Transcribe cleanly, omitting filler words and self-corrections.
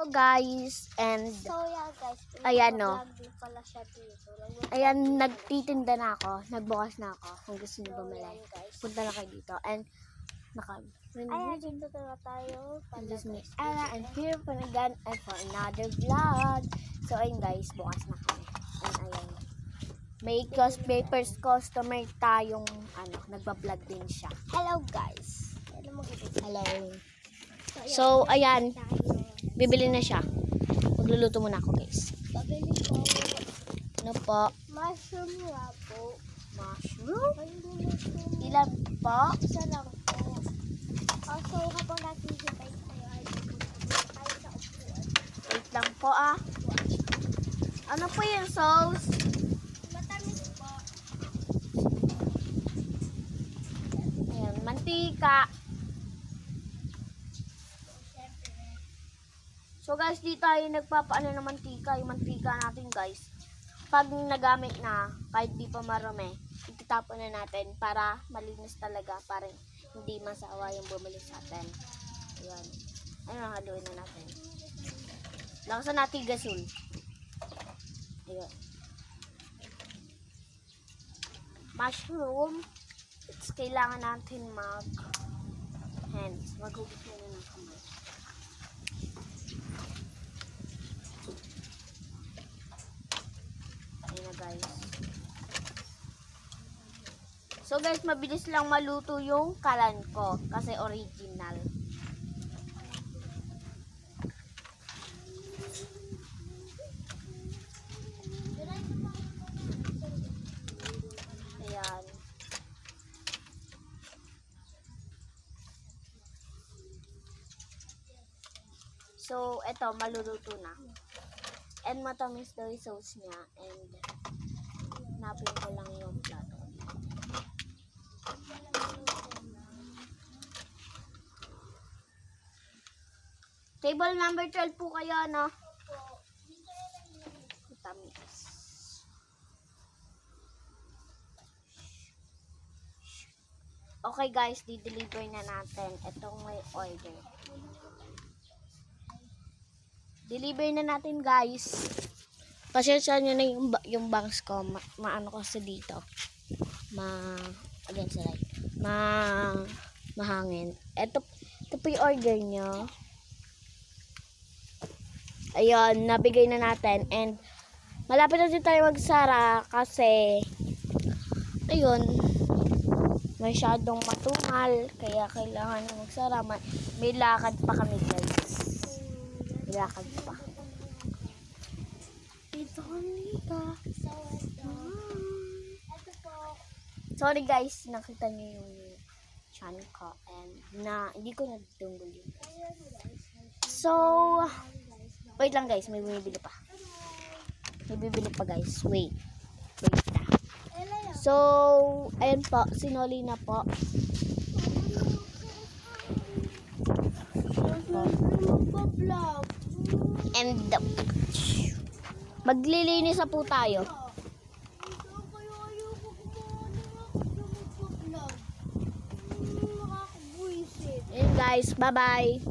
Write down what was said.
Hello guys, and So yeah guys, ayan no. vlog din pala siya dito. Ayan, nagtitinda na ako, nagbukas na ako. Kung gusto niyo So, bumili, yan, guys. punta na kayo dito. And Ayan, dito na tayo. This is me, Anna, and here for again and for another vlog. So ayun guys, bukas na kami. And ayan, may first customer tayong nagba-vlog din siya. Hello guys. Hello. So ayan, bibili na siya. Magluluto muna ako guys. Pabili ko. Ano po? Mushroom nga po. Mushroom? Mushroom. Ilan po? Isa lang po. Also, habang naghihintay tayo ay pupunta tayo sa upuan. Wait lang po ah. Ano po yung sauce? Matamis po. Ayan, mantika. So guys, di tayo nagpapaano ng mantika. Yung mantika natin guys, pag nagamit na, kahit di pa marami, itatapon na natin para malinis talaga, para hindi masawa yung bumili sa atin. Ayan. Ayun, haluin na natin. Lakasan natin gasol. Ayan. Mushroom. It's kailangan natin hands. Maghugas na ng kamay. Ayan na guys. So guys, mabilis lang maluto yung kalan ko kasi original. Ayan. So, eto, maluluto na. And matamis daw yung sauce niya. And napin ko lang yung plato. Table number 12 po kayo, no? Matamis. Okay guys, di-deliver na natin. Itong may order. Deliver na natin guys. Pasensya nyo na yung bangs ko. Maano ko sa dito. Against the light. Mahangin. Ito po yung order nyo. Ayun, nabigay na natin. And malapit na din tayo magsara kasi ayun, masyadong matungal. Kaya kailangan na magsara. May lakad pa kami guys. May lakad pa. Ito ka. Sorry guys, nakita niyo yung chan ko. And hindi ko natunggol yun. So, wait lang guys, may bumibili pa. May bibili pa guys. Wait na. So, ayan po, sinoli na po. And maglilinis na po tayo. Ayan guys, bye bye.